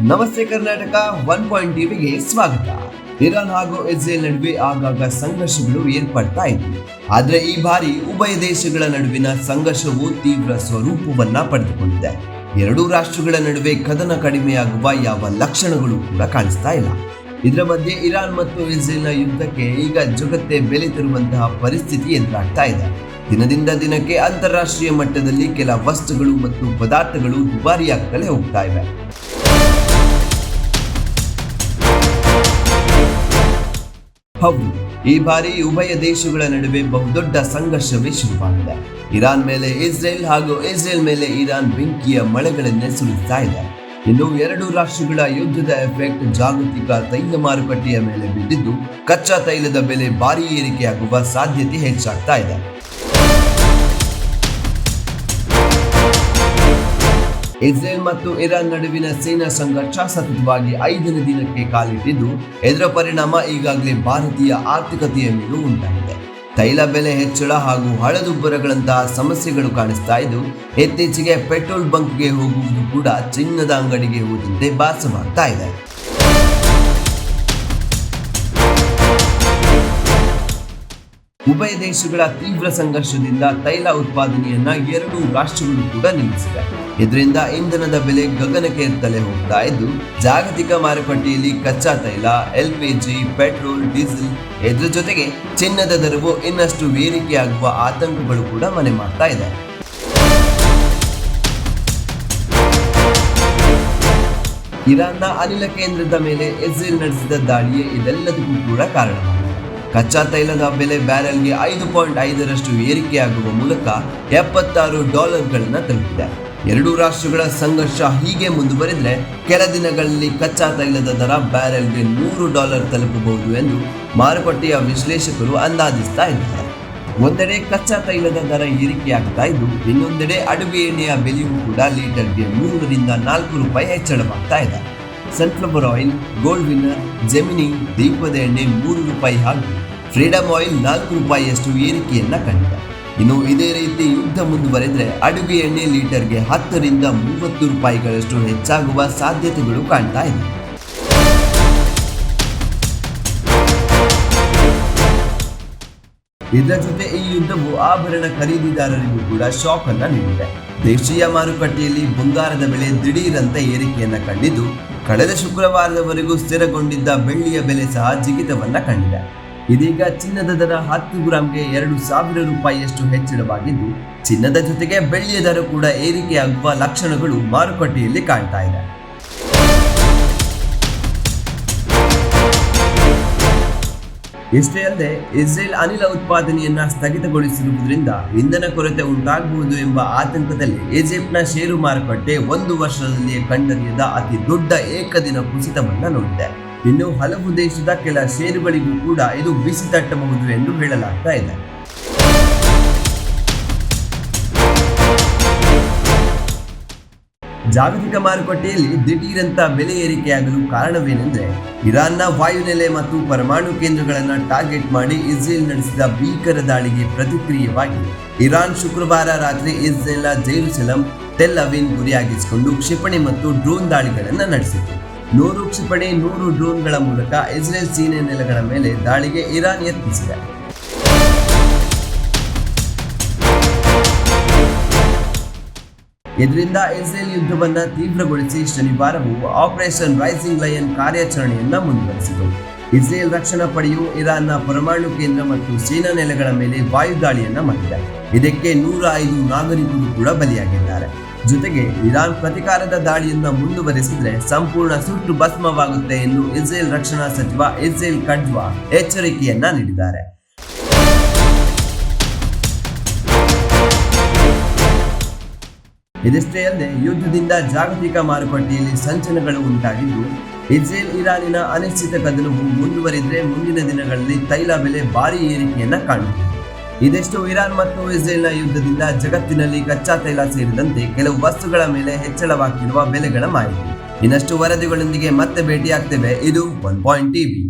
ನಮಸ್ತೆ ಕರ್ನಾಟಕ 1 ಟಿವಿಗೆ ಸ್ವಾಗತ. ಇರಾನ್ ಹಾಗೂ ಇಸ್ರೇಲ್ ನಡುವೆ ಆಗಾಗ ಸಂಘರ್ಷಗಳು ಏರ್ಪಡ್ತಾ ಇವೆ. ಆದ್ರೆ ಈ ಬಾರಿ ಉಭಯ ದೇಶಗಳ ನಡುವಿನ ಸಂಘರ್ಷವು ತೀವ್ರ ಸ್ವರೂಪವನ್ನ ಪಡೆದುಕೊಂಡಿದೆ. ಎರಡೂ ರಾಷ್ಟ್ರಗಳ ನಡುವೆ ಕದನ ಕಡಿಮೆಯಾಗುವ ಯಾವ ಲಕ್ಷಣಗಳು ಕೂಡ ಕಾಣಿಸ್ತಾ ಇಲ್ಲ. ಇದರ ಮಧ್ಯೆ ಇರಾನ್ ಮತ್ತು ಇಸ್ರೇಲ್ನ ಯುದ್ಧಕ್ಕೆ ಈಗ ಜಗತ್ತೇ ಬೆಲೆ ತರುವಂತಹ ಪರಿಸ್ಥಿತಿ ಎದುರಾಗ್ತಾ ಇದೆ. ದಿನದಿಂದ ದಿನಕ್ಕೆ ಅಂತಾರಾಷ್ಟ್ರೀಯ ಮಟ್ಟದಲ್ಲಿ ಕೆಲ ವಸ್ತುಗಳು ಮತ್ತು ಪದಾರ್ಥಗಳು ದುಬಾರಿಯಾಗ್ತಲೇ ಹೋಗ್ತಾ ಇವೆ. ಹೌದು, ಈ ಬಾರಿ ಉಭಯ ದೇಶಗಳ ನಡುವೆ ಬಹುದೊಡ್ಡ ಸಂಘರ್ಷವೇ ಶುರುವಾಗಿದೆ. ಇರಾನ್ ಮೇಲೆ ಇಸ್ರೇಲ್ ಹಾಗೂ ಇಸ್ರೇಲ್ ಮೇಲೆ ಇರಾನ್ ಬೆಂಕಿಯ ಮಳೆಗಳನ್ನೇ ಸುರಿಸ್ತಾ ಇದೆ. ಇನ್ನು ಎರಡು ರಾಷ್ಟ್ರಗಳ ಯುದ್ಧದ ಎಫೆಕ್ಟ್ ಜಾಗತಿಕ ತೈಲ ಮಾರುಕಟ್ಟೆಯ ಮೇಲೆ ಬಿದ್ದಿದ್ದು ಕಚ್ಚಾ ತೈಲದ ಬೆಲೆ ಭಾರಿ ಏರಿಕೆಯಾಗುವ ಸಾಧ್ಯತೆ ಹೆಚ್ಚಾಗ್ತಾ ಇದೆ. ಇಸ್ರೇಲ್ ಮತ್ತು ಇರಾನ್ ನಡುವಿನ ಸೇನಾ ಸಂಘರ್ಷ ಸತತವಾಗಿ 5ನೇ ದಿನಕ್ಕೆ ಕಾಲಿಟ್ಟಿದ್ದು, ಇದರ ಪರಿಣಾಮ ಈಗಾಗಲೇ ಭಾರತೀಯ ಆರ್ಥಿಕತೆಯ ಮೇಲೂ ಉಂಟಾಗಿದೆ. ತೈಲ ಬೆಲೆ ಹೆಚ್ಚಳ ಹಾಗೂ ಹಳದುಬ್ಬರಗಳಂತಹ ಸಮಸ್ಯೆಗಳು ಕಾಣಿಸ್ತಾ ಇದ್ದು, ಇತ್ತೀಚೆಗೆ ಪೆಟ್ರೋಲ್ ಬಂಕ್ಗೆ ಹೋಗುವುದು ಕೂಡ ಚಿನ್ನದ ಅಂಗಡಿಗೆ ಹೋದಂತೆ ಭಾಸವಾಗ್ತಾ ಇದೆ. ಉಭಯ ದೇಶಗಳ ತೀವ್ರ ಸಂಘರ್ಷದಿಂದ ತೈಲ ಉತ್ಪಾದನೆಯನ್ನ ಎರಡೂ ರಾಷ್ಟ್ರಗಳು ಕೂಡ ನಿಲ್ಲಿಸಿವೆ. ಇದರಿಂದ ಇಂಧನದ ಬೆಲೆ ಗಗನಕ್ಕೇರ್ತಲೇ ಹೋಗ್ತಾ ಇದ್ದು, ಜಾಗತಿಕ ಮಾರುಕಟ್ಟೆಯಲ್ಲಿ ಕಚ್ಚಾ ತೈಲ, LPG, ಪೆಟ್ರೋಲ್, ಡೀಸೆಲ್ ಇದರ ಜೊತೆಗೆ ಚಿನ್ನದ ದರವು ಇನ್ನಷ್ಟು ಏರಿಕೆಯಾಗುವ ಆತಂಕಗಳು ಕೂಡ ಮನೆ ಮಾಡ್ತಾ ಇದೆ. ಇರಾನ್ನ ಅನಿಲ ಕೇಂದ್ರದ ಮೇಲೆ ಇಸ್ರೇಲ್ ನಡೆಸಿದ ದಾಳಿಯೇ ಇದೆಲ್ಲದಕ್ಕೂ ಕೂಡ ಕಾರಣವಾಗಿದೆ. ಕಚ್ಚಾ ತೈಲದ ಬೆಲೆ ಬ್ಯಾರೆಲ್ಗೆ 5.5ರಷ್ಟು ಏರಿಕೆಯಾಗುವ ಮೂಲಕ $76 ತಲುಪಿದೆ. ಎರಡೂ ರಾಷ್ಟ್ರಗಳ ಸಂಘರ್ಷ ಹೀಗೆ ಮುಂದುವರಿದ್ರೆ ಕೆಲ ದಿನಗಳಲ್ಲಿ ಕಚ್ಚಾ ತೈಲದ ದರ ಬ್ಯಾರೆಲ್ಗೆ $100 ತಲುಪಬಹುದು ಎಂದು ಮಾರುಕಟ್ಟೆಯ ವಿಶ್ಲೇಷಕರು ಅಂದಾಜಿಸ್ತಾ ಇದ್ದಾರೆ. ಒಂದೆಡೆ ಕಚ್ಚಾ ತೈಲದ ದರ ಏರಿಕೆಯಾಗ್ತಾ ಇದ್ದು, ಇನ್ನೊಂದೆಡೆ ಅಡುಗೆ ಎಣ್ಣೆಯ ಬೆಲೆಯೂ ಕೂಡ ಲೀಟರ್ಗೆ $3 ರಿಂದ $4 ಹೆಚ್ಚಳವಾಗ್ತಾ ಇದೆ. Sunflower oil, gold winner, gemini, ದೀಪದ ಎಣ್ಣೆ $3 ಹಾಗೂ ಫ್ರೀಡಮ್ ಆಯಿಲ್ $4 ಏರಿಕೆಯನ್ನ ಕಂಡಿದೆ. ಇನ್ನು ಇದೇ ರೀತಿ ಯುದ್ಧ ಮುಂದುವರೆದ್ರೆ ಅಡುಗೆ ಎಣ್ಣೆ ಲೀಟರ್ಗೆ $10 ರಿಂದ $30 ಹೆಚ್ಚಾಗುವ ಸಾಧ್ಯತೆಗಳು ಕಾಣ್ತಾ ಇದೆ. ಇದರ ಜೊತೆ ಈ ಯುದ್ಧವು ಆಭರಣ ಖರೀದಿದಾರರಿಗೂ ಕೂಡ ಶಾಕ್ ಅನ್ನ ನೀಡಿದೆ. ದೇಶೀಯ ಮಾರುಕಟ್ಟೆಯಲ್ಲಿ ಬಂಗಾರದ ಬೆಲೆ ದಿಢೀರಂತ ಏರಿಕೆಯನ್ನ ಕಂಡಿದ್ದು, ಕಳೆದ ಶುಕ್ರವಾರದವರೆಗೂ ಸ್ಥಿರಗೊಂಡಿದ್ದ ಬೆಳ್ಳಿಯ ಬೆಲೆ ಸಹ ಜಿಗಿತವನ್ನ ಕಂಡಿದೆ. ಇದೀಗ ಚಿನ್ನದ ದರ 10 ಗ್ರಾಂಗೆ $2,000 ಹೆಚ್ಚಳವಾಗಿದ್ದು, ಚಿನ್ನದ ಜೊತೆಗೆ ಬೆಳ್ಳಿಯ ದರ ಕೂಡ ಏರಿಕೆಯಾಗುವ ಲಕ್ಷಣಗಳು ಮಾರುಕಟ್ಟೆಯಲ್ಲಿ ಕಾಣ್ತಾ ಇದೆ. ಇಷ್ಟೇ ಅಲ್ಲದೆ ಇಸ್ರೇಲ್ ಅನಿಲ ಉತ್ಪಾದನೆಯನ್ನ ಸ್ಥಗಿತಗೊಳಿಸಿರುವುದರಿಂದ ಇಂಧನ ಕೊರತೆ ಉಂಟಾಗಬಹುದು ಎಂಬ ಆತಂಕದಲ್ಲಿ ಈಜಿಪ್ಟ್ನ ಷೇರು ಮಾರುಕಟ್ಟೆ 1 ವರ್ಷದಲ್ಲಿಯೇ ಕಂಡರಿಯದ ಅತಿ ದೊಡ್ಡ ಏಕದಿನ ಕುಸಿತವನ್ನ ನೋಡಿದೆ. ಇನ್ನು ಹಲವು ದೇಶದ ಕೆಲ ಷೇರುಗಳಿಗೂ ಕೂಡ ಇದು ಬಿಸಿ ತಟ್ಟಬಹುದು ಎಂದು ಹೇಳಲಾಗ್ತಾ ಇದೆ. ಜಾಗತಿಕ ಮಾರುಕಟ್ಟೆಯಲ್ಲಿ ದಿಢೀರಂತ ಬೆಲೆ ಏರಿಕೆಯಾಗಲು ಕಾರಣವೇನೆಂದರೆ, ಇರಾನ್ನ ವಾಯುನೆಲೆ ಮತ್ತು ಪರಮಾಣು ಕೇಂದ್ರಗಳನ್ನು ಟಾರ್ಗೆಟ್ ಮಾಡಿ ಇಸ್ರೇಲ್ ನಡೆಸಿದ ಭೀಕರ ದಾಳಿಗೆ ಪ್ರತಿಕ್ರಿಯೆವಾಗಿ ಇರಾನ್ ಶುಕ್ರವಾರ ರಾತ್ರಿ ಇಸ್ರೇಲ್ನ ಜೆರುಸಲೆಂ, ಟೆಲ್ ಅವೀವ್ ಗುರಿಯಾಗಿಸಿಕೊಂಡು ಕ್ಷಿಪಣಿ ಮತ್ತು ಡ್ರೋನ್ ದಾಳಿಗಳನ್ನು ನಡೆಸಿತು. 100 ಕ್ಷಿಪಣಿ 100 ಡ್ರೋನ್ಗಳ ಮೂಲಕ ಇಸ್ರೇಲ್ ಸೇನೆ ನೆಲೆಗಳ ಮೇಲೆ ದಾಳಿಗೆ ಇರಾನ್ ಯತ್ನಿಸಿದೆ. ಇದರಿಂದ ಇಸ್ರೇಲ್ ಯುದ್ಧವನ್ನ ತೀವ್ರಗೊಳಿಸಿ ಶನಿವಾರವೂ ಆಪರೇಷನ್ ರೈಸಿಂಗ್ ಲಯನ್ ಕಾರ್ಯಾಚರಣೆಯನ್ನ ಮುಂದುವರೆಸಿತು. ಇಸ್ರೇಲ್ ರಕ್ಷಣಾ ಪಡೆಯು ಇರಾನ್ನ ಪರಮಾಣು ಕೇಂದ್ರ ಮತ್ತು ಸೇನಾ ನೆಲೆಗಳ ಮೇಲೆ ವಾಯು ದಾಳಿಯನ್ನ ಮಾಡಿದೆ. ಇದಕ್ಕೆ 105 ನಾಗರಿಕರು ಕೂಡ ಬಲಿಯಾಗಿದ್ದಾರೆ. ಜೊತೆಗೆ ಇರಾನ್ ಪ್ರತಿಕಾರದ ದಾಳಿಯನ್ನ ಮುಂದುವರೆಸಿದ್ರೆ ಸಂಪೂರ್ಣ ಸುಟ್ಟು ಭಸ್ಮವಾಗುತ್ತೆ ಎಂದು ಇಸ್ರೇಲ್ ರಕ್ಷಣಾ ಸಚಿವ ಇಸ್ರೇಲ್ ಕಡ್ವಾ ಎಚ್ಚರಿಕೆಯನ್ನ ನೀಡಿದ್ದಾರೆ. ಇದಿಷ್ಟೇ ಅಲ್ಲದೆ ಯುದ್ಧದಿಂದ ಜಾಗತಿಕ ಮಾರುಕಟ್ಟೆಯಲ್ಲಿ ಸಂಚಲನಗಳು ಉಂಟಾಗಿದ್ದು, ಇಸ್ರೇಲ್ ಇರಾನಿನ ಅನಿಶ್ಚಿತ ಕದನವು ಮುಂದುವರಿದ್ರೆ ಮುಂದಿನ ದಿನಗಳಲ್ಲಿ ತೈಲ ಬೆಲೆ ಭಾರಿ ಏರಿಕೆಯನ್ನ ಕಾಣುತ್ತದೆ. ಇದೆಷ್ಟು ಇರಾನ್ ಮತ್ತು ಇಸ್ರೇಲ್ನ ಯುದ್ಧದಿಂದ ಜಗತ್ತಿನಲ್ಲಿ ಕಚ್ಚಾ ತೈಲ ಸೇರಿದಂತೆ ಕೆಲವು ವಸ್ತುಗಳ ಮೇಲೆ ಹೆಚ್ಚಳವಾಗ್ತಿರುವ ಬೆಲೆಗಳ ಮಾಹಿತಿ. ಇನ್ನಷ್ಟು ವರದಿಗಳೊಂದಿಗೆ ಮತ್ತೆ ಭೇಟಿಯಾಗ್ತೇವೆ. ಇದು 1 ಟಿವಿ.